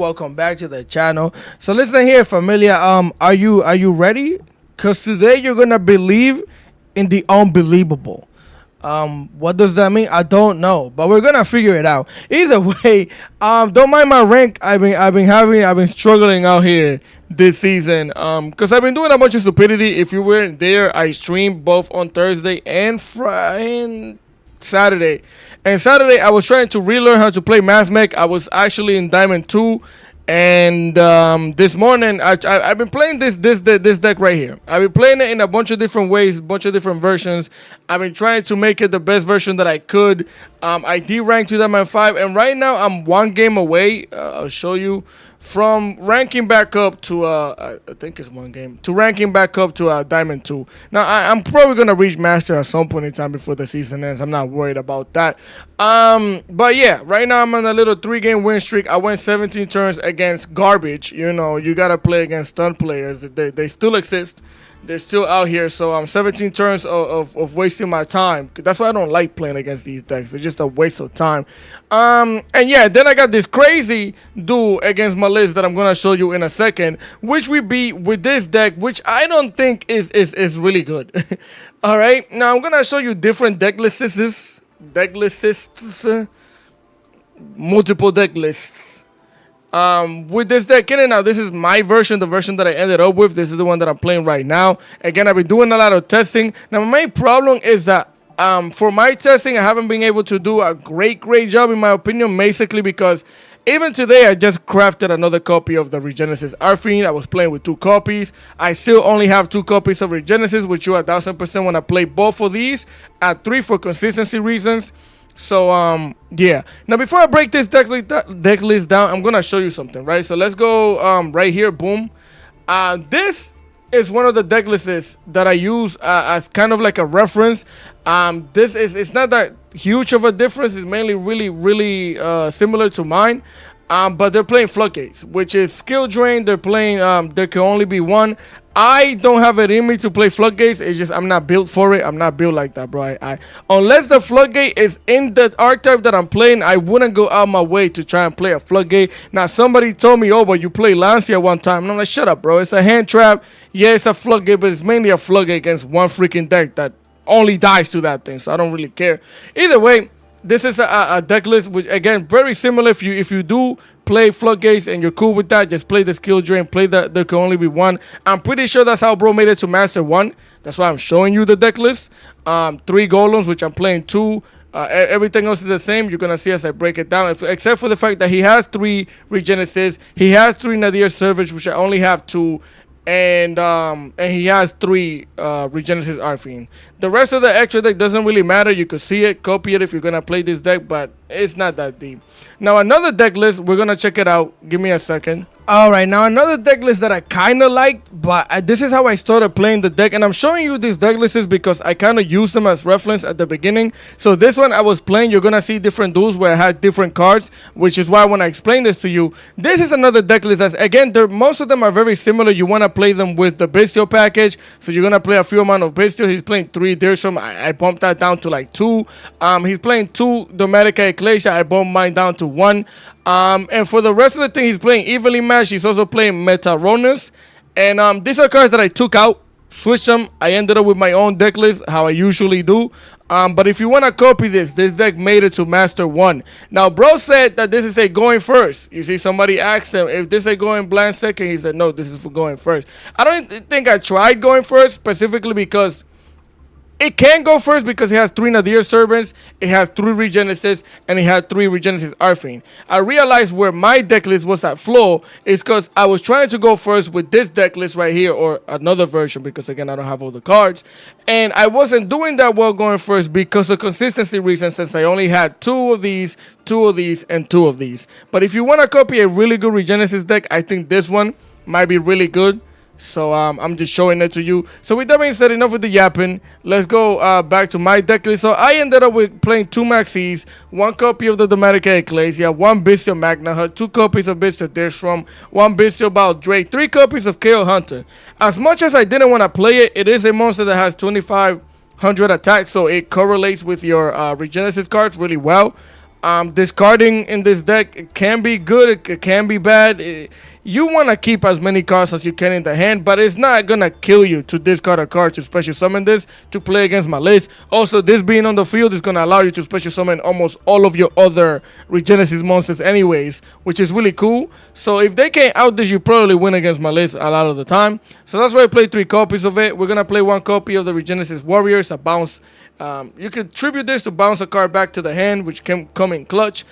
welcome back to the channel. So listen here, familia. Are you ready? Cause today you're gonna believe in the unbelievable. What does that mean? I don't know, but we're gonna figure it out. Either way, don't mind my rank. I've been struggling out here this season. Cause I've been doing a bunch of stupidity. If you weren't there, I streamed both on Thursday and Friday and Saturday. And Saturday, I was trying to relearn how to play Math Mech. I was actually in Diamond 2. And this morning, I've been playing this deck right here. I've been playing it in a bunch of different ways, bunch of different versions. I've been trying to make it the best version that I could. I D-ranked to Diamond 5, and right now I'm one game away. I'll show you. From ranking back up to, I think it's one game, to ranking back up to Diamond 2. Now, I'm probably going to reach Master at some point in time before the season ends. I'm not worried about that. But yeah, right now I'm on a little 3-game win streak. I went 17 turns against garbage. You know, you got to play against stunt players. They still exist. They're still out here, so 17 turns of wasting my time. That's why I don't like playing against these decks. They're just a waste of time. And yeah, then I got this crazy duel against Maliss that I'm gonna show you in a second, which we beat with this deck, which I don't think is really good. All right, now I'm gonna show you different deck lists, multiple deck lists. With this deck in it now, this is my version, the version that I ended up with. This is the one that I'm playing right now. Again, I've been doing a lot of testing. Now, my main problem is that for my testing, I haven't been able to do a great job, in my opinion, basically because even today, I just crafted another copy of the REGENESIS Arfiend. I was playing with 2 copies. I still only have 2 copies of REGENESIS, which you 1000% want to play both of these at 3 for consistency reasons. So, yeah. Now, before I break this deck list down, I'm going to show you something, right? So, let's go right here. Boom. This is one of the deck lists that I use as kind of like a reference. It's not that huge of a difference. It's mainly really similar to mine. But they're playing Floodgates, which is skill drain. They're playing, there can only be one. I don't have it in me to play Floodgates. It's just I'm not built for it. I'm not built like that, bro. Unless the Floodgate is in the archetype that I'm playing, I wouldn't go out my way to try and play a Floodgate. Now, somebody told me, oh, but you play Lancia one time. And I'm like, shut up, bro. It's a hand trap. Yeah, it's a Floodgate, but it's mainly a Floodgate against one freaking deck that only dies to that thing. So I don't really care. Either way, this is a deck list, which again very similar. If you do play Floodgates and you're cool with that, just play the skill drain. Play that there can only be one. I'm pretty sure that's how bro made it to Master 1. That's why I'm showing you the deck list. 3 golems, which I'm playing 2. Everything else is the same. You're gonna see as I break it down, except for the fact that he has 3 Regenesis. He has 3 Nadir Servage, which I only have 2. And he has 3 Regenesis Arfiend. The rest of the extra deck doesn't really matter. You could see it, copy it if you're gonna play this deck, but it's not that deep. Now another deck list, we're gonna check it out. Give me a second. All right, now another deck list that I kind of liked, but this is how I started playing the deck. And I'm showing you these deck lists because I kind of use them as reference at the beginning. So this one I was playing, you're going to see different duels where I had different cards, which is why when I explain this to you, this is another deck list that's, again, most of them are very similar. You want to play them with the Bestial package. So you're going to play a few amount of Bestial. He's playing 3 Dirsham. I bumped that down to like 2. He's playing 2 Domenica Ecclesia. I bumped mine down to 1. And for the rest of the thing, he's playing Evenly Matched. He's also playing Metaronus. And these are cards that I took out, switched them. I ended up with my own deck list, how I usually do. But if you want to copy this deck made it to Master 1. Now, bro said that this is a going first. You see, somebody asked him if this is a going bland second. He said, no, this is for going first. I don't think I tried going first specifically because it can go first because it has 3 Nadir Servants, it has 3 Regenesis, and it had 3 Regenesis Arfiend. I realized where my deck list was at flow is because I was trying to go first with this deck list right here, or another version, because again I don't have all the cards, and I wasn't doing that well going first because of consistency reasons, since I only had 2 of these, 2 of these, and 2 of these. But if you want to copy a really good Regenesis deck, I think this one might be really good. So I'm just showing it to you. So with that being said, enough with the yapping. Let's go back to my deck list. So I ended up with playing 2 Maxis, 1 copy of the Domenica Ecclesia, 1 Bestial Magna Hut, 2 copies of Bestial Dishram, 1 Bestial Baldrake, 3 copies of KO Hunter. As much as I didn't want to play it, it is a monster that has 2500 attack, so it correlates with your Regenesis cards really well. Discarding in this deck, it can be good, it can be bad. You want to keep as many cards as you can in the hand, but it's not going to kill you to discard a card to special summon this to play against Maliss. Also, this being on the field is going to allow you to special summon almost all of your other Regenesis monsters anyways, which is really cool. So if they can't outdish, you probably win against Maliss a lot of the time. So that's why I played 3 copies of it. We're going to play 1 copy of the Regenesis Warriors, a bounce. You could tribute this to bounce a card back to the hand, which can come in clutch.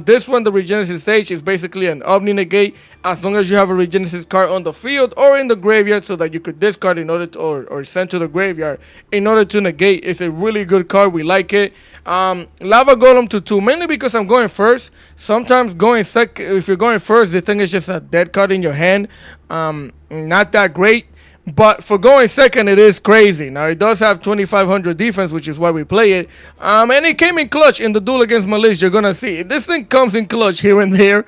This one, the Regenesis Sage, is basically an Omni Negate as long as you have a Regenesis card on the field or in the graveyard, so that you could discard in order to, or send to the graveyard in order to negate. It's a really good card. We like it. Lava Golem to 2, mainly because I'm going first. Sometimes going second, if you're going first, the thing is just a dead card in your hand. Not that great. But for going second, it is crazy. Now, it does have 2,500 defense, which is why we play it. And it came in clutch in the duel against Maliss. You're going to see. This thing comes in clutch here and there.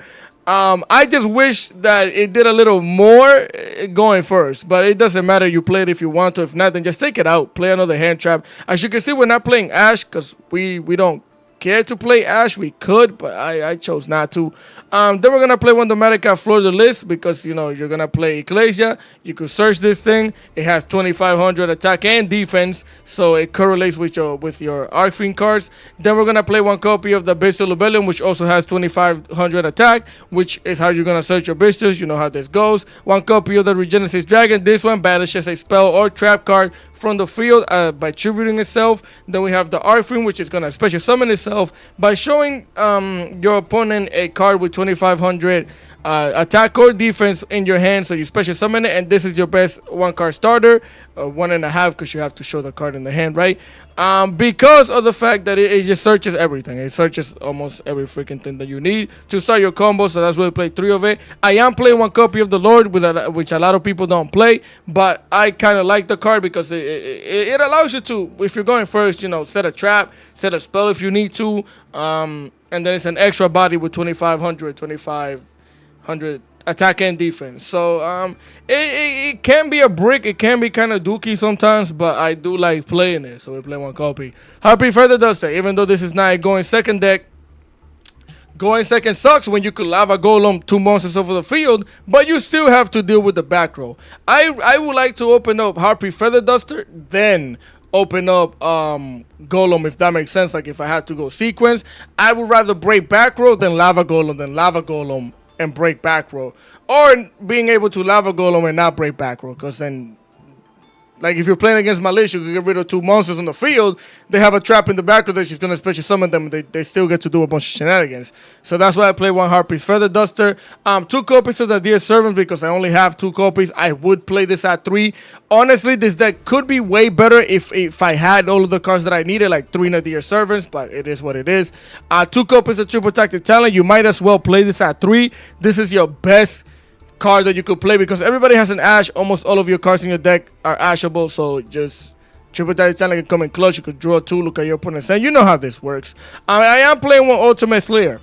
I just wish that it did a little more going first. But it doesn't matter. You play it if you want to. If not, then just take it out. Play another hand trap. As you can see, we're not playing Ash because we don't care to play Ash. We could, but I chose not to. Then we're gonna play one Domatica Fleur de Lis because you're gonna play Ecclesia. You could search this thing. It has 2,500 attack and defense, so it correlates with your Arcfiend cards. Then we're gonna play 1 copy of the Bestial Rebellion, which also has 2,500 attack, which is how you're gonna search your Bestials. You know how this goes. 1 copy of the Regenesis Dragon. This one banishes a spell or trap card from the field by tributing itself. Then we have the Arcfiend, which is going to special summon itself by showing your opponent a card with 2,500 attack or defense in your hand, so you special summon it, and this is your best 1-card starter, 1.5 because you have to show the card in the hand, right? Because of the fact that it just searches everything. It searches almost every freaking thing that you need to start your combo, so that's why we play 3 of it. I am playing 1 copy of the Lord, which a lot of people don't play, but I kind of like the card because it allows you to, if you're going first, set a trap, set a spell if you need to, and then it's an extra body with 2,500 attack and defense. So it can be a brick. It can be kind of dookie sometimes, but I do like playing it. So we play 1 copy. Harpy Feather Duster. Even though this is not a going second deck, going second sucks when you could Lava Golem 2 monsters over the field, but you still have to deal with the back row. I would like to open up Harpy Feather Duster, then open up Golem, if that makes sense. Like if I had to go sequence, I would rather break back row than Lava Golem and break back row, or being able to Lava Golem and not break back row, because then, like if you're playing against Maliss, you can get rid of 2 monsters on the field. They have a trap in the back row that she's going to special summon them. They still get to do a bunch of shenanigans. So that's why I play 1 Harpy's Feather Duster. 2 copies of the Dear Servant because I only have 2 copies. I would play this at 3. Honestly, this deck could be way better if I had all of the cards that I needed, like 3 Nadir Servants, but it is what it is. 2 copies of Triple Tactic Talent. You might as well play this at 3. This is your best card that you could play because everybody has an Ash. Almost all of your cards in your deck are Ashable, so just Triple Tactic Talent can come in clutch. You could draw 2, look at your opponent's hand. You know how this works. I am playing 1 Ultimate Slayer,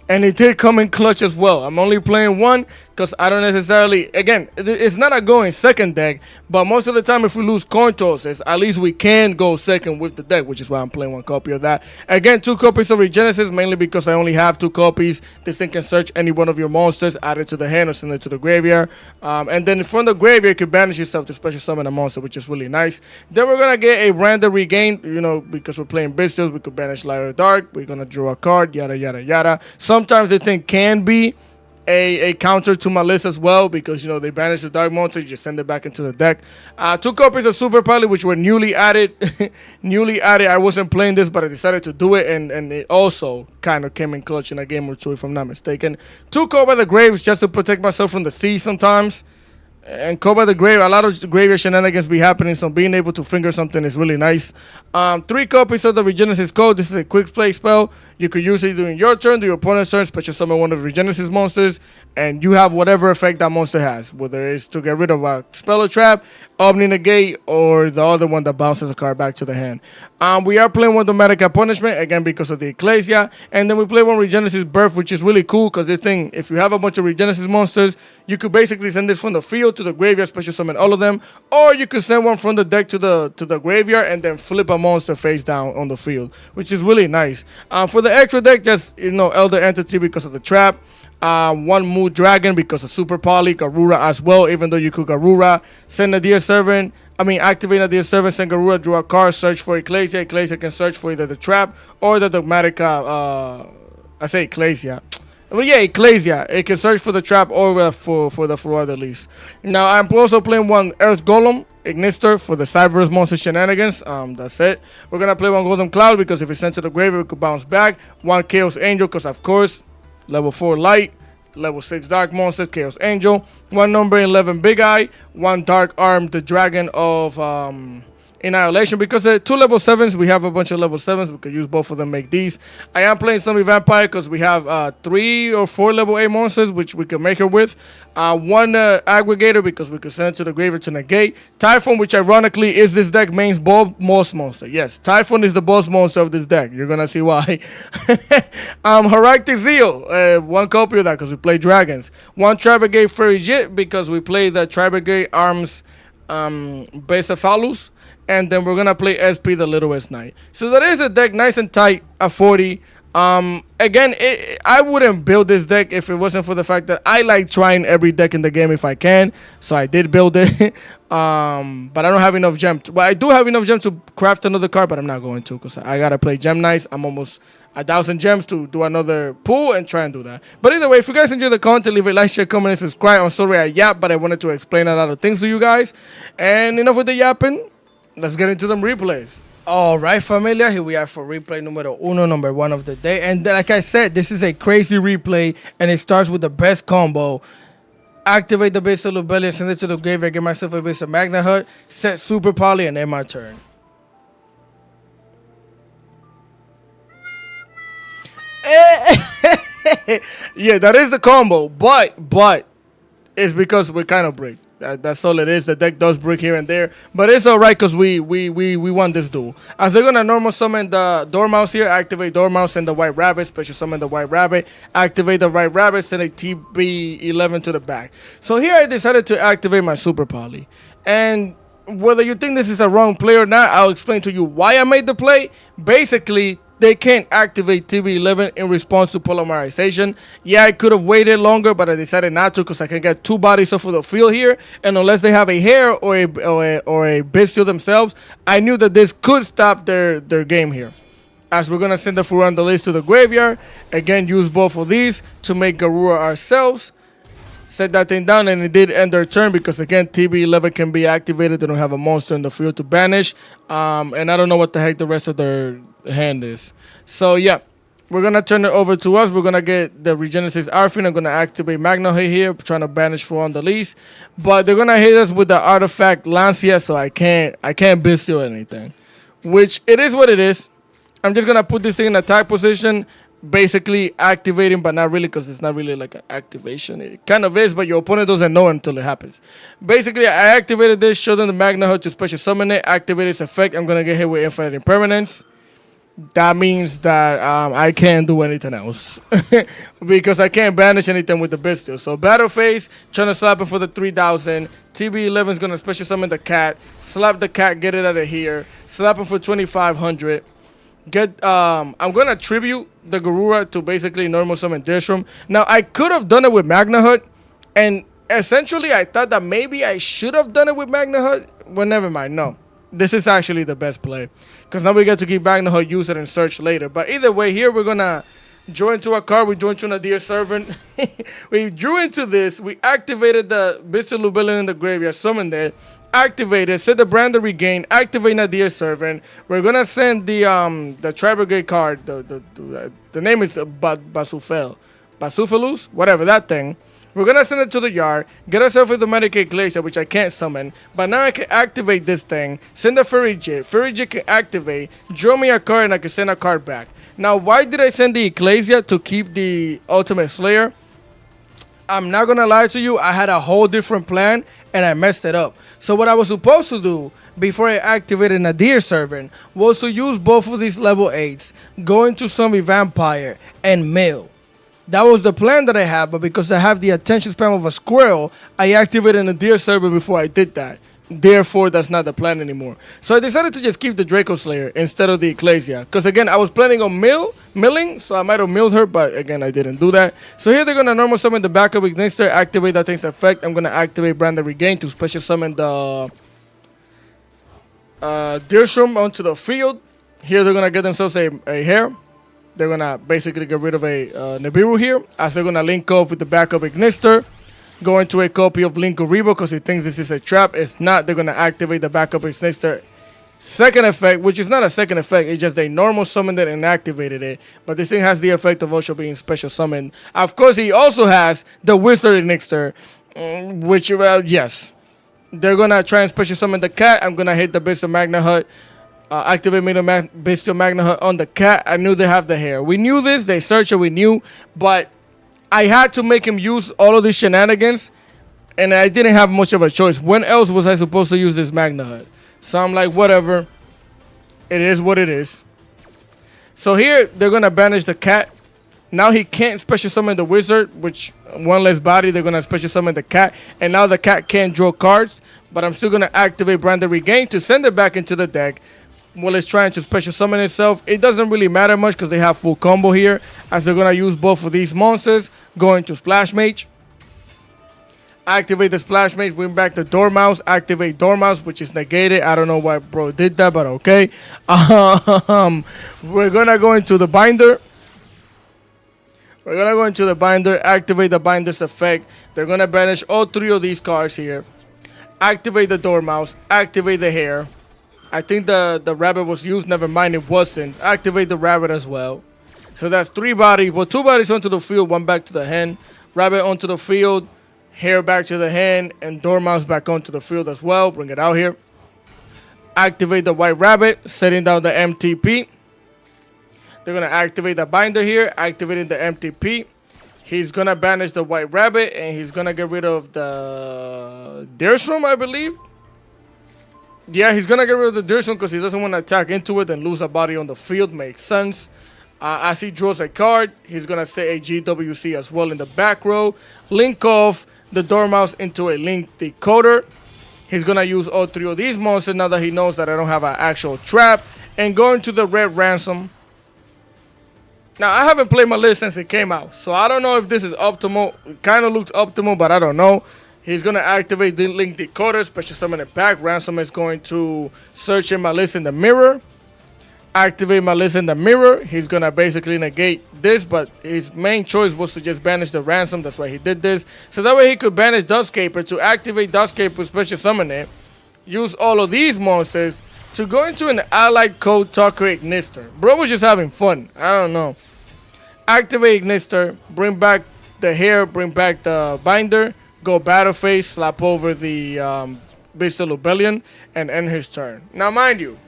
and it did come in clutch as well. I'm only playing 1 because I don't necessarily, again, it's not a going second deck, but most of the time if we lose coin tosses, at least we can go second with the deck, which is why I'm playing 1 copy of that. Again, 2 copies of Regenesis, mainly because I only have 2 copies. This thing can search any one of your monsters, add it to the hand or send it to the graveyard. And then from the graveyard, you can banish yourself to special summon a monster, which is really nice. Then we're going to get a random regain, because we're playing Bestials, we could banish Light or Dark. We're going to draw a card, yada, yada, yada. Sometimes the thing can be a counter to Maliss as well, because they banish the dark monster, you just send it back into the deck. 2 copies of Super Pilot, which were newly added. I wasn't playing this, but I decided to do it, and it also kind of came in clutch in a game or 2, if I'm not mistaken. 2 Call by the Graves, just to protect myself from the sea sometimes. And Call by the Grave, a lot of graveyard shenanigans be happening, so being able to finger something is really nice. 3 copies of the Regenesis Code. This is a quick play spell. You could use it during your turn, do your opponent's turn, special summon one of the Regenesis monsters, and you have whatever effect that monster has, whether it's to get rid of a spell or trap, Omni Negate, or the other one that bounces a card back to the hand. We are playing 1 Domatica Punishment, again because of the Ecclesia, and then we play 1 Regenesis Birth, which is really cool, because this thing, if you have a bunch of Regenesis monsters, you could basically send this from the field to the graveyard, special summon all of them, or you could send one from the deck to the graveyard and then flip a monster face down on the field, which is really nice. For the extra deck, just Elder Entity because of the trap. One Mood Dragon because of Super Poly, Garura as well, even though you could Garura, send a Dear Servant, activate a Dear Servant, send Garura, draw a card, search for Ecclesia. Ecclesia can search for either the trap or the Dogmatica, I say Ecclesia. Well, yeah, Ecclesia. It can search for the trap or for the Flora at least. Now, I'm also playing one Earth Golem, Ignister for the Cyberus monster shenanigans. That's it. We're going to play one Golden Cloud because if it's sent to the graveyard, it could bounce back. One Chaos Angel because, of course, level 4 Light, level 6 Dark Monster, Chaos Angel. One number 11 Big Eye. One Dark Arm, the Dragon of Annihilation. Because the 2 level 7s, we have a bunch of level 7s. We could use both of them, make these. I am playing Zombie Vampire because we have 3 or 4 level 8 monsters, which we can make her with. One Aggregator because we could send it to the graveyard to negate. Typhoon, which ironically is this deck main boss monster. Yes, Typhoon is the boss monster of this deck. You're going to see why. Heractic Zeal, one copy of that because we play dragons. One Tribrigade Fairy Jit because we play the Tribrigade Arms Becephalus. And then we're going to play SP, the Littlest Knight. So that is a deck nice and tight at 40. Again, I wouldn't build this deck if it wasn't for the fact that I like trying every deck in the game if I can. So I did build it. But I don't have enough gems. Well, I do have enough gems to craft another card, but I'm not going to because I got to play Gem Knights. I'm almost 1,000 gems to do another pool and try and do that. But either way, if you guys enjoy the content, leave a like, share, comment, and subscribe. I'm sorry I yap, but I wanted to explain a lot of things to you guys. And enough with the yapping. Let's get into them replays. All right, familia, here we are for replay number 1 of the day. And like I said, this is a crazy replay, and it starts with the best combo. Activate the base of Lubellion, send it to the graveyard, get myself a base of Magna Hut, set Super Poly, and end my turn. Yeah, that is the combo, but it's because we kind of break. That's all it is. The deck does break here and there, but it's all right because we won this duel. As they're gonna normal summon the Dormouse here, activate Dormouse, send the White Rabbit, special summon the White Rabbit, activate the White Rabbit, send a TB11 to the back. So here I decided to activate my Super Poly, and whether you think this is a wrong play or not, I'll explain to you why I made the play. Basically, they can't activate TB11 in response to polymerization. Yeah, I could have waited longer, but I decided not to because I can get 2 bodies off of the field here. And unless they have a hair or a bestial themselves, I knew that this could stop their game here. As we're going to send the Furor on the list to the graveyard. Again, use both of these to make Garura ourselves. Set that thing down, and it did end their turn because, again, TB11 can be activated. They don't have a monster in the field to banish. And I don't know what the heck the rest of their hand is. So, yeah, we're going to turn it over to us. We're going to get the Regenesis Arfin. I'm going to activate Magna here, trying to banish for on the least. But they're going to hit us with the artifact Lancia, so I can't bestial anything. Which, it is what it is. I'm just going to put this thing in attack position. Basically activating, but not really because it's not really like an activation. It kind of is, but your opponent doesn't know until it happens. Basically, I activated this, show them the Magna Hut to special summon it, activate its effect. I'm going to get hit with Infinite Impermanence. That means that I can't do anything else because I can't banish anything with the bestial. So battle phase, trying to slap it for the 3,000. TB11 is going to special summon the cat, slap the cat, get it out of here, slap it for 2,500. I'm gonna tribute the Garura to basically normal summon Dishroom. Now I could have done it with Magna Hut, and essentially I thought that maybe I should have done it with Magna Hut. Well, never mind. No, this is actually the best play because now we get to keep Magna Hut, use it, and search later. But either way, here we're gonna draw into a card. We drew into a Dear Servant. We drew into this. We activated the Mr. Lubellion in the graveyard, summoned it. Activated, set the brand to regain, activate Nadir Servant. We're gonna send the Tribrigade card. The name is Basuphalus, whatever that thing. We're gonna send it to the yard, get ourselves with the Medicaid Glacier, which I can't summon, but now I can activate this thing, send the Fairy Jit. Fairy Jit can activate, draw me a card, and I can send a card back. Now, why did I send the Ecclesia to keep the Ultimate Slayer? I'm not gonna lie to you, I had a whole different plan and I messed it up. So what I was supposed to do before I activated Nadir Servant was to use both of these level 8s, go into Zombie Vampire and mill. That was the plan that I had, but because I have the attention span of a squirrel, I activated a deer server before I did that. Therefore, that's not the plan anymore. So I decided to just keep the Draco Slayer instead of the Ecclesia. Because again, I was planning on milling, so I might have milled her, but again, I didn't do that. So here they're going to normal summon the backup Ignister, activate that thing's effect. I'm going to activate Brand the Regain to special summon the Deershroom onto the field. Here they're going to get themselves a hair. They're going to basically get rid of a Nibiru here, as they're going to link up with the backup Ignister. Go into a copy of Link Rebo because he thinks this is a trap. It's not. They're going to activate the backup Ignister second effect, which is not a second effect. It's just they normal summoned it and activated it. But this thing has the effect of also being special summoned. Of course, he also has the Wizard Ignister, which, yes. They're going to try and special summon the cat. I'm going to hit the Bestial Magna Hut. Activate Bestial Magna Hut on the cat. I knew they have the hair. We knew this. They searched it. We knew. But I had to make him use all of these shenanigans, and I didn't have much of a choice. When else was I supposed to use this Magna Hut? So I'm like, whatever. It is what it is. So here, they're going to banish the cat. Now he can't special summon the wizard, which one less body, they're going to special summon the cat. And now the cat can't draw cards, but I'm still going to activate Brand the Regain to send it back into the deck. While it's trying to special summon itself, it doesn't really matter much because they have full combo here, as they're going to use both of these monsters. Go into Splash Mage. Activate the Splash Mage, bring back the Dormouse. Activate Dormouse, which is negated. I don't know why bro did that, but okay. We're going to go into the Binder. We're going to go into the Binder, activate the Binder's effect. They're going to banish all three of these cards here. Activate the Dormouse, activate the Hare. I think the rabbit was used. Never mind, it wasn't. Activate the rabbit as well. So that's three bodies. Well, two bodies onto the field, one back to the hand. Rabbit onto the field, Hare back to the hand, and Dormouse back onto the field as well. Bring it out here. Activate the white rabbit, setting down the MTP. They're going to activate the Binder here, activating the MTP. He's going to banish the white rabbit, and he's going to get rid of the Deershroom, I believe. Yeah, he's going to get rid of the Deershroom because he doesn't want to attack into it and lose a body on the field. Makes sense. As he draws a card, he's going to say a GWC as well in the back row. Link off the Dormouse into a Link Decoder. He's going to use all three of these monsters now that he knows that I don't have an actual trap. And go into the Red Ransom. Now, I haven't played Maliss since it came out, so I don't know if this is optimal. It kind of looks optimal, but I don't know. He's going to activate the Link Decoder, special summon it back. Ransom is going to search in Maliss in the mirror. Activate Maliss in the mirror. He's going to basically negate this, but his main choice was to just banish the Ransom. That's why he did this. So that way he could banish Duskcaper to activate Duskcaper, special summon it. Use all of these monsters to go into an allied code Talker Ignister. Bro was just having fun. I don't know. Activate Ignister, bring back the Hare, bring back the Binder, go Battle Phase, slap over the Bestial Rebellion, and end his turn. Now, mind you,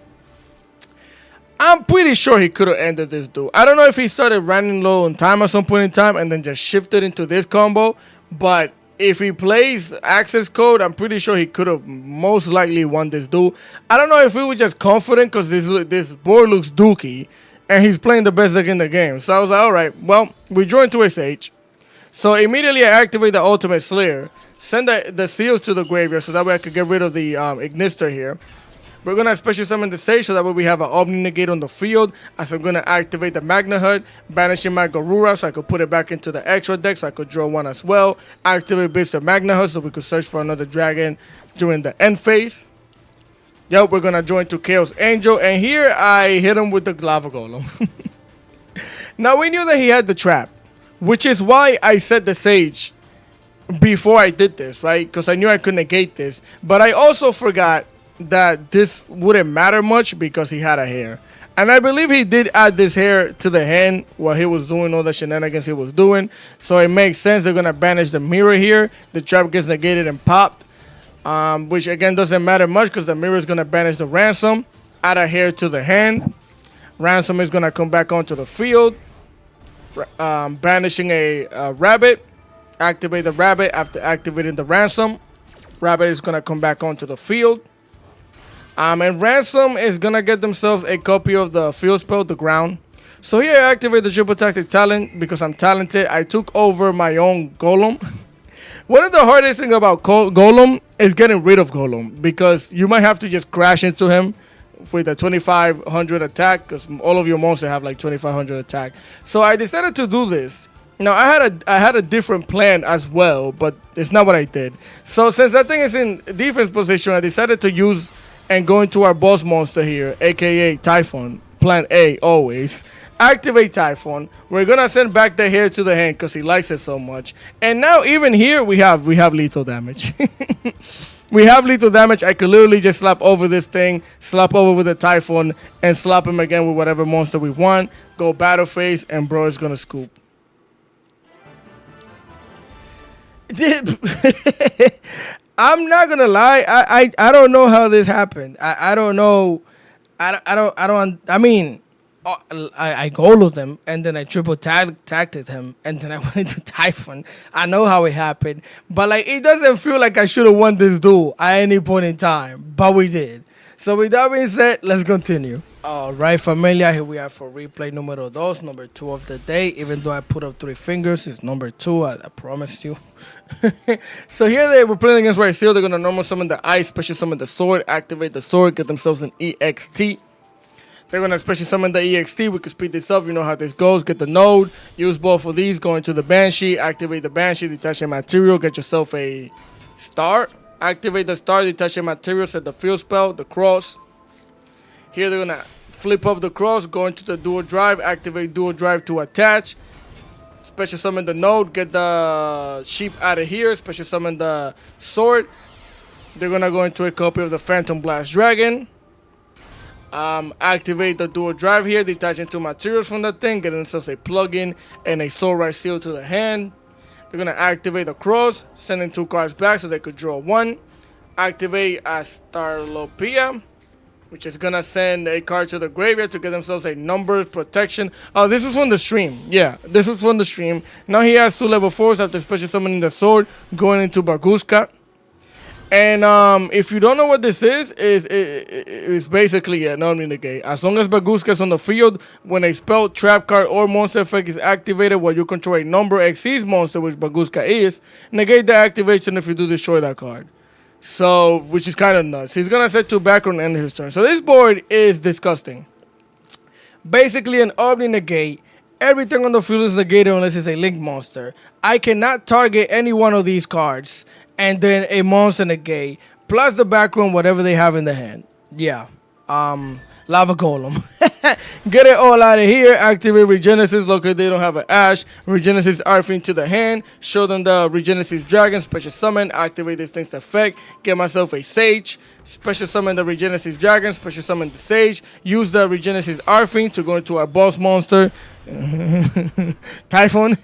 I'm pretty sure he could have ended this dude. I don't know if he started running low on time at some point in time and then just shifted into this combo, but if he plays access code, I'm pretty sure he could have most likely won this dude. I don't know if he was just confident because this board looks dookie. And he's playing the best deck in the game. So I was like, all right, well, we draw into a Sage. So immediately I activate the Ultimate Slayer. Send the seals to the graveyard so that way I could get rid of the Ignister here. We're going to special summon the Sage so that way we have an Omni Negate on the field. As I'm going to activate the Magna Hut, banishing my Garura so I could put it back into the extra deck so I could draw one as well. Activate Bestial Magna Hut so we could search for another dragon during the end phase. Yep, we're going to join to Chaos Angel. And here I hit him with the Lava Golem. Now, we knew that he had the trap, which is why I set the Sage before I did this, right? Because I knew I could negate this. But I also forgot that this wouldn't matter much because he had a Hare. And I believe he did add this Hare to the hand while he was doing all the shenanigans he was doing. So it makes sense. They're going to banish the mirror here. The trap gets negated and popped. Which again doesn't matter much because the mirror is going to banish the Ransom. Add a Hare to the hand. Ransom is going to come back onto the field. Banishing a Rabbit. Activate the Rabbit after activating the Ransom. Rabbit is going to come back onto the field. And Ransom is going to get themselves a copy of the field spell, the ground. So here I activate the triple tactic talent because I'm talented. I took over my own golem. One of the hardest thing about golem is getting rid of golem because you might have to just crash into him with a 2500 attack because all of your monsters have like 2500 attack. So I decided to do this. Now I had a different plan as well, but it's not what I did. So since that thing is in defense position, I decided to use and go into our boss monster here, aka Typhon. Plan A always. Activate Typhon. We're gonna send back the hair to the hand because he likes it so much. And now even here we have lethal damage. We have lethal damage. I could literally just slap over this thing, slap over with a Typhon, and slap him again with whatever monster we want. Go battle phase, and bro is gonna scoop. I'm not gonna lie. I don't know how this happened. I don't know. I mean, I goaled him and then I triple tacted him and then I went into Typhon. I know how it happened, but like it doesn't feel like I should have won this duel at any point in time, but we did. So with that being said, let's continue. All right, familia, here we are for replay numero dos, number 2 of the day. Even though I put up 3 fingers, it's number 2, I promise you. So here we're playing against Ryzeal. They're going to normal summon the ice, special summon the sword, activate the sword, get themselves an EXT. They're going to special summon the EXT. We can speed this up. You know how this goes. Get the node, use both of these, go into the Banshee, activate the Banshee, detach your material, get yourself a star. Activate the star, detach your material, set the field spell, the cross. Here they're going to flip up the cross, go into the dual drive, activate dual drive to attach. Special summon the node, get the sheep out of here, special summon the sword. They're going to go into a copy of the Phantom Blast Dragon. Activate the dual drive here, detach into materials from the thing, get themselves a plug-in and a Soul Ryzeal to the hand. They're going to activate the cross, sending 2 cards back so they could draw 1. Activate Astarlopia, which is going to send a card to the graveyard to get themselves a number protection. Oh, this was from the stream. Yeah, this was from the stream. Now he has 2 level 4s after special summoning the sword, going into Baguska. And if you don't know what this is, it's basically an Omni Negate. As long as Baguska is on the field, when a spell, trap card, or monster effect is activated while you control a number exceeds monster, which Baguska is, negate the activation if you do destroy that card. So, which is kind of nuts. He's going to set 2 background and end his turn. So this board is disgusting. Basically an Omni Negate. Everything on the field is negated unless it's a Link monster. I cannot target any one of these cards. And then a monster negate, plus the background, whatever they have in the hand. Yeah. Lava Golem. Get it all out of here. Activate Regenesis. Look, they don't have an Ash. Regenesis Arfing to the hand. Show them the Regenesis Dragon. Special summon. Activate this thing's effect. Get myself a Sage. Special summon the Regenesis Dragon. Special summon the Sage. Use the Regenesis Arfing to go into our boss monster. Typhon.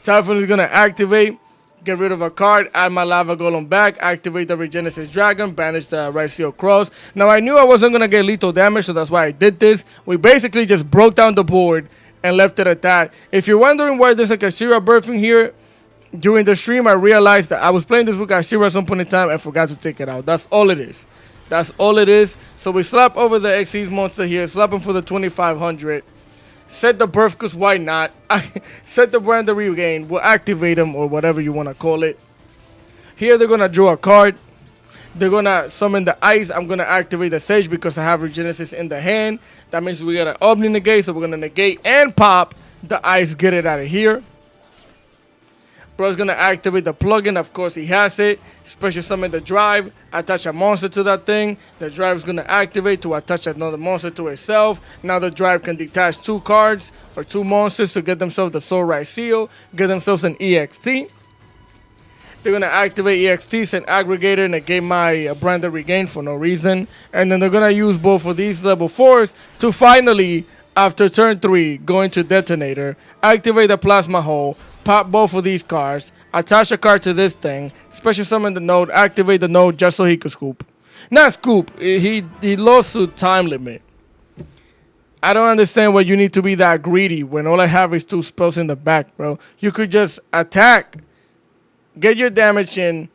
Typhon is going to activate. Get rid of a card, add my Lava Golem back, activate the Regenesis Dragon, banish the Ryzeal Cross. Now, I knew I wasn't going to get lethal damage, so that's why I did this. We basically just broke down the board and left it at that. If you're wondering why there's like a Shira birthing here, during the stream, I realized that I was playing this with Ashira at some point in time and forgot to take it out. That's all it is. That's all it is. So we slap over the Xyz monster here, slap him for the 2500. Set the birth, because why not? Set the brand of regain. We'll activate them or whatever you want to call it. Here they're going to draw a card. They're going to summon the ice. I'm going to activate the Sage because I have Regenesis in the hand. That means we got an Omni Negate. So we're going to negate and pop the ice. Get it out of here. Bro's going to activate the plugin. Of course, he has it. Special summon the drive. Attach a monster to that thing. The drive is going to activate to attach another monster to itself. Now the drive can detach 2 cards or 2 monsters to get themselves the Soul Ryzeal. Get themselves an EXT. They're going to activate EXT, send Aggregator, and negate my Branded Regain for no reason. And then they're going to use both of these level 4s to finally, after turn 3, go into Detonator, activate the Plasma Hole, pop both of these cards, attach a card to this thing, special summon the node, activate the node just so he could scoop. Not scoop, he lost to time limit. I don't understand why you need to be that greedy when all I have is 2 spells in the back, bro. You could just attack, get your damage in,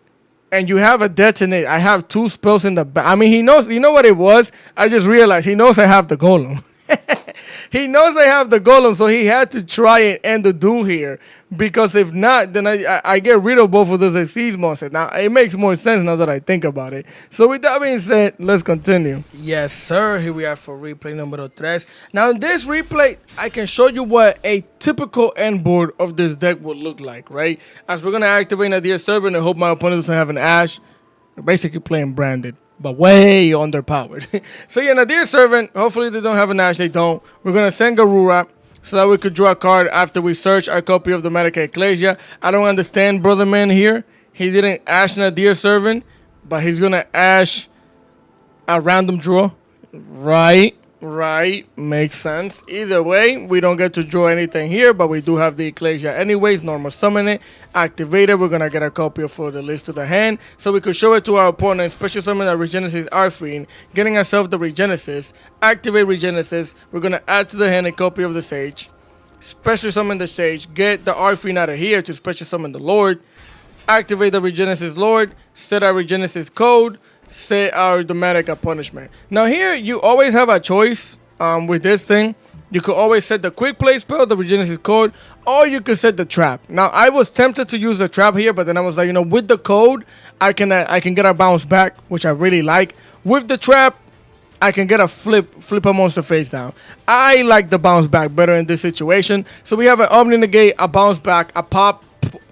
and you have a detonate. I have 2 spells in the back. I mean, he knows, you know what it was? I just realized he knows I have the golem. He knows I have the golem, so he had to try and end the duel here. Because if not, then I get rid of both of those Xyz monsters. Now, it makes more sense now that I think about it. So with that being said, let's continue. Yes, sir. Here we are for replay number 3. Now, in this replay, I can show you what a typical end board of this deck would look like, right? As we're going to activate Nadir Servant and hope my opponent doesn't have an Ash. We're basically playing Branded, but way underpowered. So yeah, Nadir Servant, hopefully they don't have an Ash. They don't. We're going to send Garura, so that we could draw a card after we search our copy of the Medica Ecclesia. I don't understand Brother Man here. He didn't Ash Nadir Servant, but he's going to Ash a random draw. Right. Makes sense. Either way, we don't get to draw anything here, but we do have the Ecclesia anyways. Normal summon it. Activate it. We're going to get a copy for the list to the hand, so we could show it to our opponent. Special summon the Regenesis Arfiend, getting ourselves the Regenesis. Activate Regenesis. We're going to add to the hand a copy of the Sage. Special summon the Sage. Get the Arfiend out of here to special summon the Lord. Activate the Regenesis Lord. Set our Regenesis code. Set our Domatica punishment. Now here, you always have a choice with this thing. You could always set the quick play spell, the Regenesis code, or you could set the trap. Now I was tempted to use the trap here, but then I was like, with the code, I can get a bounce back, which I really like. With the trap, I can get a flip a monster face down. I like the bounce back better in this situation. So we have an Omni Negate, a bounce back, a pop,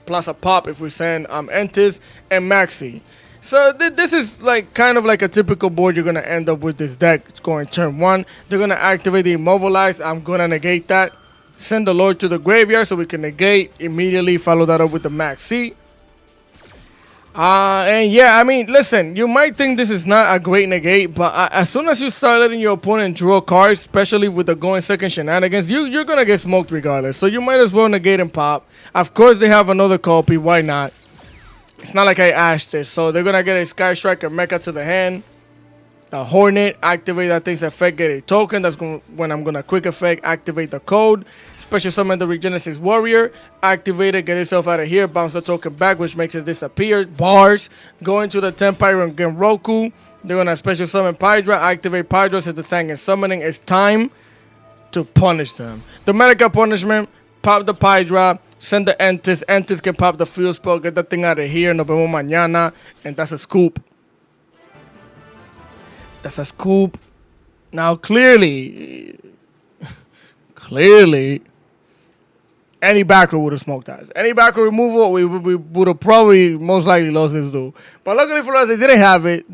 plus a pop if we send Entis and Maxi. So this is kind of like a typical board you're going to end up with this deck. It's going turn 1. They're going to activate the Immobilize. I'm going to negate that. Send the Lord to the graveyard so we can negate. Immediately follow that up with the Max C. And yeah, I mean, listen, you might think this is not a great negate, but as soon as you start letting your opponent draw cards, especially with the going second shenanigans, you're going to get smoked regardless. So you might as well negate and pop. Of course, they have another copy. Why not? It's not like I ashed it. So they're going to get a Sky Striker Mecha to the hand. A Hornet. Activate that thing's effect. Get a token. That's when I'm going to quick effect. Activate the code. Special summon the Regenesis Warrior. Activate it. Get yourself out of here. Bounce the token back, which makes it disappear. Bars. Go into the Tempire and Genroku. They're going to special summon Pydra. Activate Pydra. Set the thing is summoning. It's time to punish them. The Medica punishment. Pop the Pydra, send the Entis. Entis can pop the field spell, get that thing out of here. Nos vemos mañana. And that's a scoop. That's a scoop. Now, clearly, any back row would have smoked us. Any back row removal, we would have probably most likely lost this duel. But luckily for us, they didn't have it.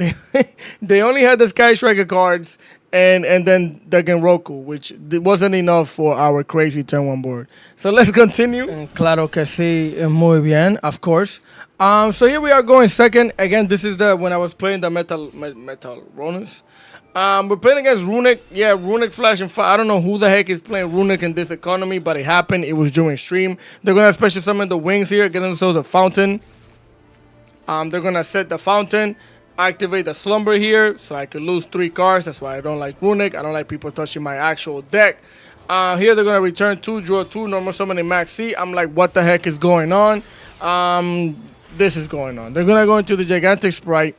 They only had the Sky Striker cards. And then the Genroku, which wasn't enough for our crazy turn 1 board. So let's continue. Claro que sí, muy bien, of course. So here we are going second. Again, this is when I was playing the Metal Ronus. We're playing against Runick. Yeah, Runick Flash and Fire. I don't know who the heck is playing Runick in this economy, but it happened. It was during stream. They're going to special summon the wings here, get themselves a fountain. They're going to set the fountain. Activate the Slumber here, so I could lose 3 cards. That's why I don't like Runick. I don't like people touching my actual deck. Here they're going to return 2, draw 2, normal summoning Max C. I'm like, what the heck is going on? This is going on. They're going to go into the Gigantic Sprite.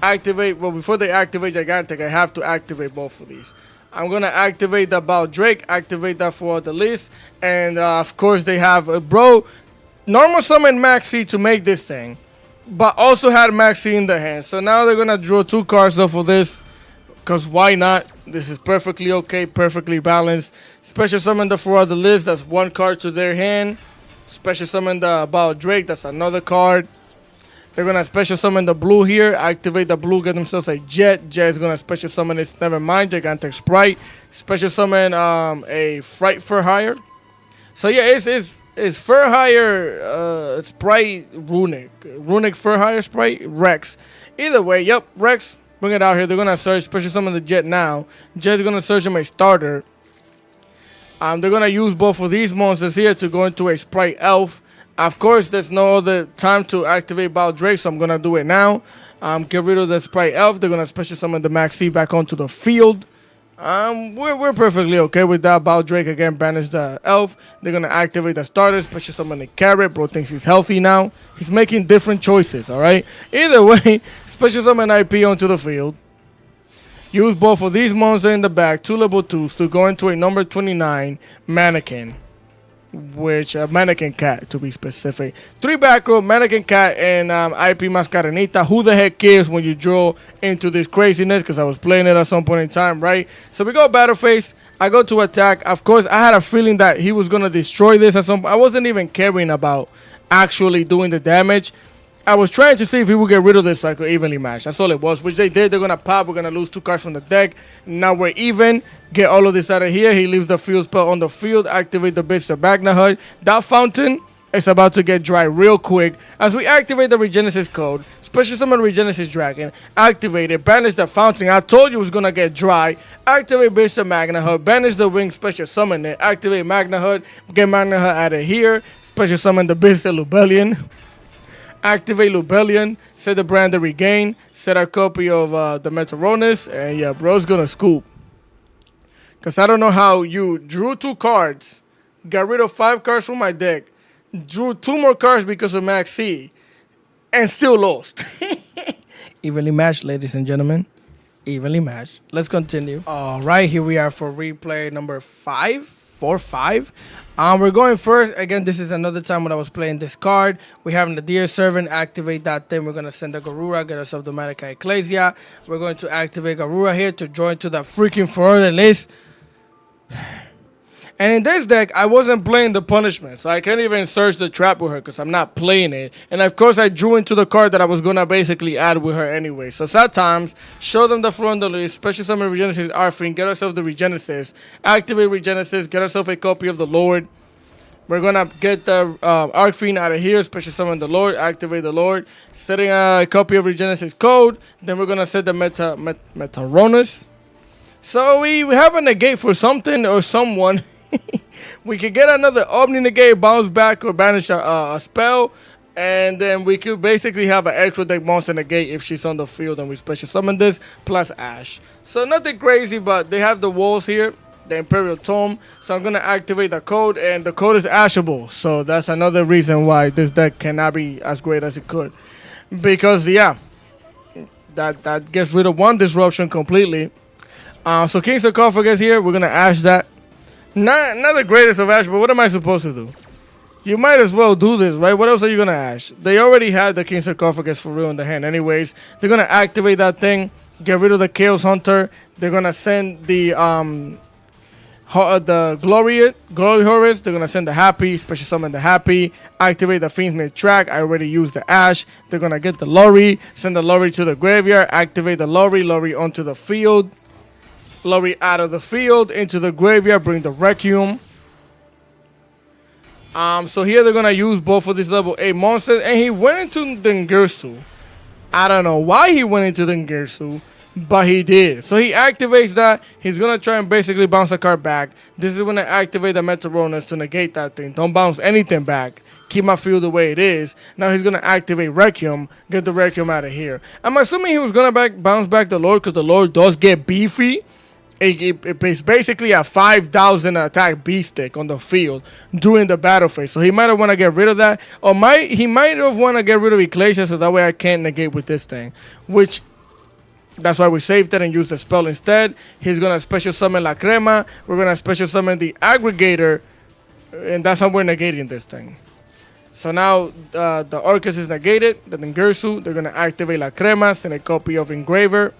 Activate, well, before they activate Gigantic, I have to activate both of these. I'm going to activate the Baldrake, activate that for the list. And, of course, they have, normal summon Max C to make this thing. But also had Maxi in the hand. So now they're going to draw 2 cards off of this. Because why not? This is perfectly okay. Perfectly balanced. Special summon the for the list. That's 1 card to their hand. Special summon the Baldrake. That's another card. They're going to special summon the blue here. Activate the blue. Get themselves a Jet. Jet is going to special summon this. Never mind. Gigantic Sprite. Special summon a Fright for Hire. So yeah, it's Fur Hire Sprite Runick Fur Hire Sprite Rex. Either way, yep, Rex, bring it out here. They're gonna search, special summon the Jet now. Jet's gonna search him a starter. They're gonna use both of these monsters here to go into a Sprite Elf. Of course, there's no other time to activate Baldrake, so I'm gonna do it now. Get rid of the Sprite Elf. They're gonna special summon the Maxi back onto the field. We're perfectly okay with that. Baldrake again banish the elf. They're gonna activate the starter, special summon the carrot. Bro thinks he's healthy now. He's making different choices, alright? Either way, special summon IP onto the field. Use both of these monsters in the back, 2 level 2s, to go into a number 29 mannequin. Which mannequin cat to be specific. 3 back row, mannequin cat, and IP Mascarenita. Who the heck cares when you draw into this craziness? Because I was playing it at some point in time, right? So we go battle phase. I go to attack. Of course, I had a feeling that he was gonna destroy this at some point. I wasn't even caring about actually doing the damage. I was trying to see if he would get rid of this so I could evenly match. That's all it was, which they did. They're going to pop. We're going to lose 2 cards from the deck. Now we're even. Get all of this out of here. He leaves the field spell on the field. Activate the Beast of Magnahood. That fountain is about to get dry real quick. As we activate the Regenesis code, Special Summon Regenesis Dragon. Activate it. Banish the fountain. I told you it was going to get dry. Activate Beast of Magnahood. Banish the wing. Special Summon it. Activate Magnahood. Get Magnahood out of here. Special Summon the Beast of Lubellion. Activate Lubellion, set the brand to regain, set our copy of the Metaronus, and yeah, bro's gonna scoop. Because I don't know how you drew 2 cards, got rid of 5 cards from my deck, drew 2 more cards because of Max C, and still lost. Evenly matched, ladies and gentlemen. Evenly matched. Let's continue. All right, here we are for replay number 5. 4-5. We're going first. Again, this is another time when I was playing this card. We have the Dear Servant. Activate that thing. We're going to send a Garura. Get ourselves the Manica Ecclesia. We're going to activate Garura here to join to that freaking Florida list. And in this deck, I wasn't playing the punishment, so I can't even search the trap with her because I'm not playing it. And of course, I drew into the card that I was going to basically add with her anyway. So sad times, show them the floor on the list, Special Summon Regenesis Arfin, get ourselves the Regenesis, activate Regenesis, get ourselves a copy of the Lord. We're going to get the Arcfiend out of here, Special Summon the Lord, activate the Lord, setting a copy of Regenesis code. Then we're going to set the Metaronus. So we have a negate for something or someone. We could get another Omni Negate, bounce back, or banish a spell. And then we could basically have an extra deck monster negate if she's on the field and we special summon this, plus Ash. So nothing crazy, but they have the walls here, the Imperial Tome. So I'm going to activate the code, and the code is Ashable. So that's another reason why this deck cannot be as great as it could. Because, yeah, that gets rid of 1 disruption completely. So King Sarcophagus here, we're going to Ash that. Not the greatest of Ash, but what am I supposed to do? You might as well do this, right? What else are you going to Ash? They already had the King Sarcophagus for real in the hand anyways. They're going to activate that thing, get rid of the Chaos Hunter. They're going to send the Glory Horus. They're going to send the Happy, Special Summon the Happy, activate the Fiend's Mid-Track. I already used the Ash. They're going to get the Lori, send the Lori to the graveyard, activate the Lori onto the field. Lori out of the field, into the graveyard, bring the Requiem. So here they're going to use both of these level 8 monsters. And he went into Dengirsu. I don't know why he went into Dengirsu, but he did. So he activates that. He's going to try and basically bounce a card back. This is when I activate the Metaronus to negate that thing. Don't bounce anything back. Keep my field the way it is. Now he's going to activate Requiem. Get the Requiem out of here. I'm assuming he was going to bounce back the Lord because the Lord does get beefy. It's basically a 5,000 attack beast stick on the field during the battle phase. So he might have want to get rid of that. Or he might have want to get rid of Ecclesia so that way I can't negate with this thing. Which, that's why we saved it and used the spell instead. He's going to special summon La Crema. We're going to special summon the Aggregator. And that's how we're negating this thing. So now the Orcus is negated. The Dengirsu, they're going to activate La Crema. Send a copy of Engraver.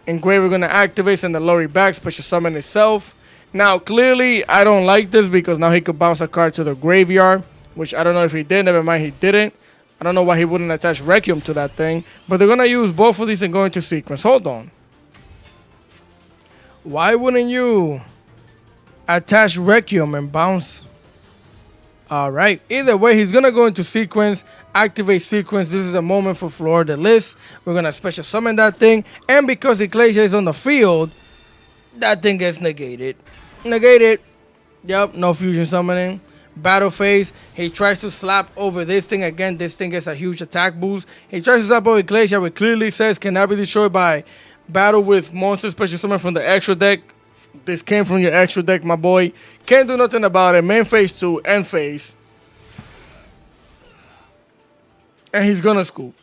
Engraver going to activate, send the Lori back, special summon itself. Now, clearly, I don't like this because now he could bounce a card to the graveyard, which I don't know if he did. Never mind, he didn't. I don't know why he wouldn't attach Requiem to that thing. But they're going to use both of these and go into sequence. Hold on. Why wouldn't you attach Requiem and bounce? All right. Either way, he's going to go into sequence, activate sequence. This is the moment for Florida list. We're going to special summon that thing. And because Ecclesia is on the field, that thing gets negated. Negated. Yep, no fusion summoning. Battle phase. He tries to slap over this thing. Again, this thing gets a huge attack boost. He tries to slap over Ecclesia, which clearly says cannot be destroyed by battle with monster special summon from the extra deck. This came from your extra deck, my boy. Can't do nothing about it. Main phase 2, end phase. And he's gonna scoop.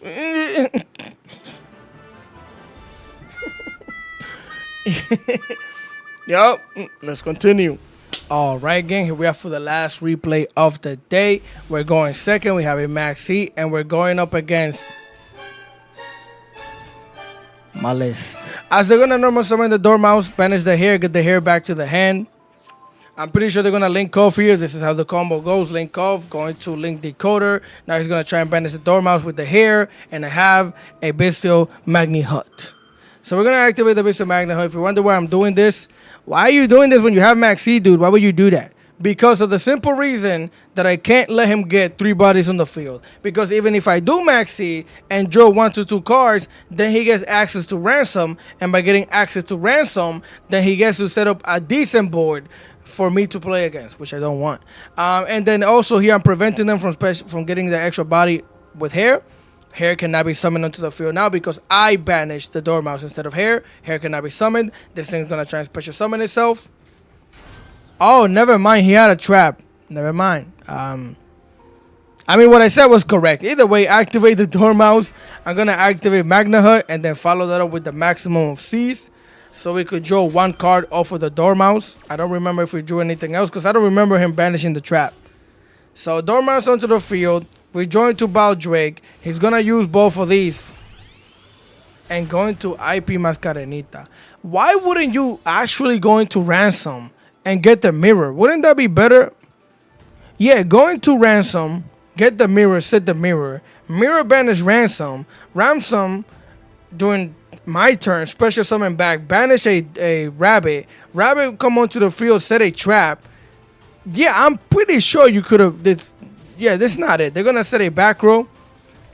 Yup. Let's continue. All right, gang. Here we are for the last replay of the day. We're going second. We have a max heat, and we're going up against Maliss. As they're gonna normal summon the Dormouse, banish the hair, get the hair back to the hand. I'm pretty sure they're gonna link off here. This is how the combo goes. Link off, going to link decoder. Now he's gonna try and banish the Dormouse with the hair, and I have a Bestial Magni Hut. So we're gonna activate the Bestial Magni Hut. If you wonder why I'm doing this, why are you doing this when you have Max C, dude? Why would you do that? Because of the simple reason that I can't let him get 3 bodies on the field. Because even if I do Max C and draw 1 to 2 cards, then he gets access to Ransom. And by getting access to Ransom, then he gets to set up a decent board for me to play against, which I don't want. And then also here I'm preventing them from getting the extra body with hair. Hair cannot be summoned onto the field now because I banished the Dormouse instead of hair. Hair cannot be summoned. This thing's gonna try and special summon itself. Oh, never mind. He had a trap. Never mind. I mean, what I said was correct. Either way, activate the Dormouse. I'm gonna activate Magna Hut and then follow that up with the maximum of C's. So we could draw 1 card off of the Dormouse. I don't remember if we drew anything else because I don't remember him banishing the trap. So Dormouse onto the field. We join to Baldrake. He's going to use both of these. And going to IP Mascarenita. Why wouldn't you actually go into Ransom and get the mirror? Wouldn't that be better? Yeah, going to Ransom, get the mirror, set the mirror. Mirror banish Ransom. Ransom during my turn, special summon back, banish a rabbit. Rabbit come onto the field, set a trap. Yeah, I'm pretty sure you could have. Yeah, this is not it. They're gonna set a back row.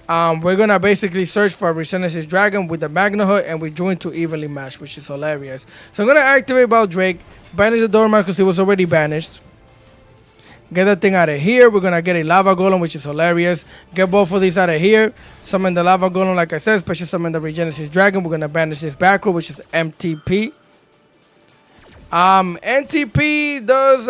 We're gonna basically search for a REGENESIS dragon with the Magna Hut, and we join to evenly match, which is hilarious. So I'm gonna activate Baldrake, banish the Dormouse because he was already banished. Get that thing out of here. We're gonna get a Lava Golem, which is hilarious. Get both of these out of here. Summon the Lava Golem, like I said. Special summon the REGENESIS dragon. We're gonna banish this back row, which is MTP. NTP does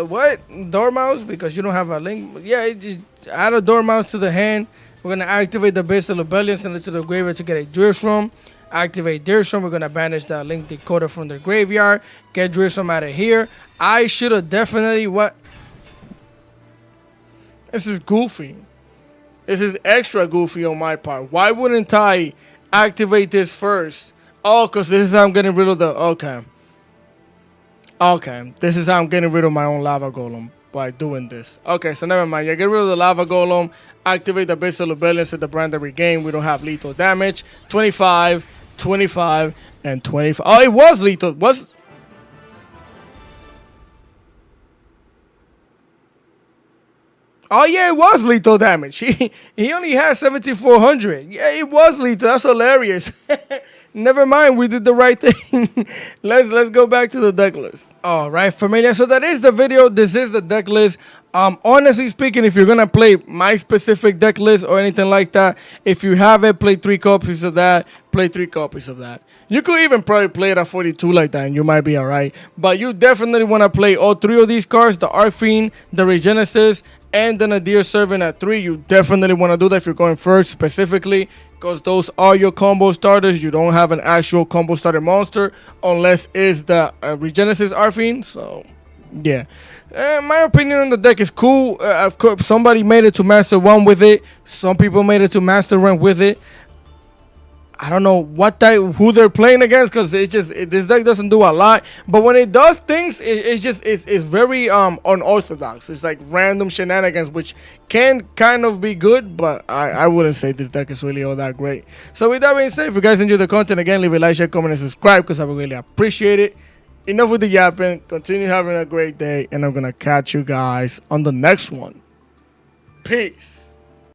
what? Dormouse, because you don't have a link. Yeah, just add a Dormouse to the hand. We're gonna activate the Bestial Rebellion, send it to the graveyard to get a Drishram. Activate Drishram. We're gonna banish the link decoder from the graveyard. Get Drishram out of here. I should have definitely what? This is goofy. This is extra goofy on my part. Why wouldn't I activate this first? Oh, because this is how I'm getting rid of the okay. Okay, this is how I'm getting rid of my own Lava Golem by doing this. Okay, so never mind. You get rid of the Lava Golem, activate the Bestial Rebellion, set the brand that we gain. We don't have lethal damage. 25, 25, and 25. Oh, it was lethal. Was Oh yeah, it was lethal damage. He only has 7,400. Yeah, it was lethal. That's hilarious. Never mind, we did the right thing. let's go back to the deck list. All right, familia. So that is the video. This is the deck list. Honestly speaking, if you're gonna play my specific deck list or anything like that, if you have it, play 3 copies of that. Play 3 copies of that. You could even probably play it at 42 like that, and you might be all right. But you definitely want to play all 3 of these cards: the Arcfiend, the Regenesis, and the Nadir Servant at 3. You definitely want to do that if you're going first specifically, because those are your combo starters. You don't have an actual combo starter monster unless it's the Regenesis Arcfiend. So, yeah. My opinion on the deck is cool. Of course, somebody made it to Master 1 with it. Some people made it to Master Rank with it. I don't know who they're playing against, because this deck doesn't do a lot. But when it does things, it's very unorthodox. It's like random shenanigans, which can kind of be good, but I wouldn't say this deck is really all that great. So with that being said, if you guys enjoy the content, again, leave a like, share, comment, and subscribe, because I would really appreciate it. Enough with the yapping. Continue having a great day, and I'm gonna catch you guys on the next one. Peace.